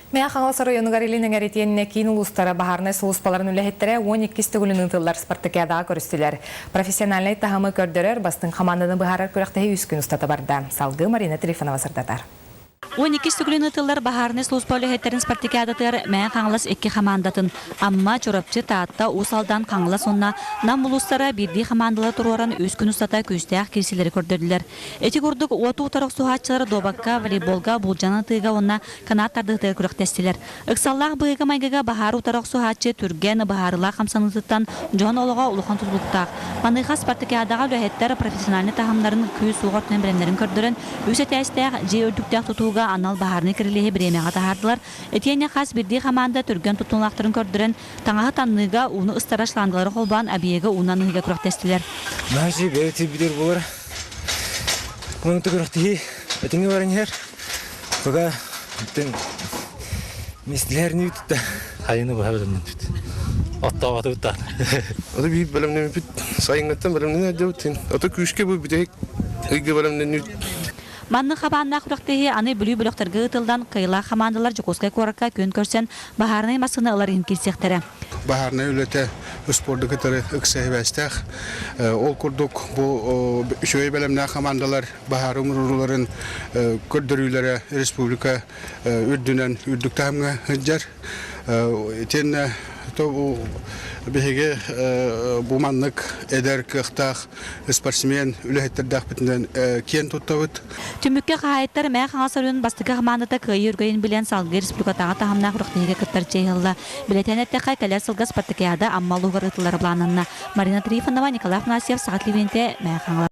Мэңэ-Хаҥалас оройуонугар илин эңэр итиэннэ киин улуустара баһаарынай сулууспаларын үлэһиттэрэ 12 төгүлүн ыытыллар спартакиадаҕа көрүстүлэр. Профессиональнай таһымы көрдөрөр бастыҥ хамаанданы быһаарар күрэхтэһии үскүн устата барда. Салгы Марина Трифонова сырдатар. 12 төгүлүн ыытыллар баһаарынай сулууспаларын үлэһиттэрин спартакиадаtıгар Мэңэ-Хаҥалас 2 хамаандатын амма чорапчы таатта усалдан Хаҥалас онна нам улуустара бирди хамаандалар туруоран үскүн устата күстәх кирсилери көрдөрдүлөр. Эти курдук оту утарык суһаачылар добакка волейболга булжаны тыга онна канаттарды тыга күрәктәстиләр. Ыксаллах быйга майгага баһар утарык суһаачы түрген баһарыла хамсанытыттан жон олога улухан тутулуктак. Маныха спартакиадаҕа үлэһиттэр профессиональнай таһымларын күз сугортун биремлерин көрдөрөн үсетәстәх жеөлдүктәк тутууга анал баһаарынай кирилеһи биремега тахардылар. Итиэннэ хас бирди хамаанда түрген тутулактарын көрдөрөн таңаһы танныга уну ыстарашландылары холбан абиега унаныга күрәктәстиләр. Мәжи бәйти бидер булар. Куның күрәхтэһии этеңе барыңар. Бага тен мисләрне үтте. Хайны баһаарынай үтте. Оттаваты үтте. Аты бит белемне бит сайынгаттан белемне дәүтен. Аты күшкә бу бит ыйгы белемне. Манны хабаанна күрәктәһии аны бүлү-бүлөктәргә ытылдан кыйла хамаандалар Жокоскай коракка күн көрсен баһаарынай масыны аларын килсектәре. Баһаарынай үләтә спорт гытары иксәһбәстәх. Ол курдук бу шөй белемне хамаандалар баһарым руларын көрдөрүләре республика үрдүнән үрдүктәмгә хәҗәр. Итиэннэ то беге буманнык эдер кыхтах спортсмен үлэһиттэрэ битнен киин туттабыт. Түмүккә хаяттар Мэңэ-Хаҥалас оройуонун бастыга хамаандата кыйы үргөйүн билен салгы республикатага таһымна күрэхтэһиге кыттар чейылла. Билетенеттеха кэлэр сылга спартакиада аммалуугар ытыллар планынна. Марина Трифонова, Николай Афанасьев, Саат Ливенте, Мэңэ-Хаҥалас.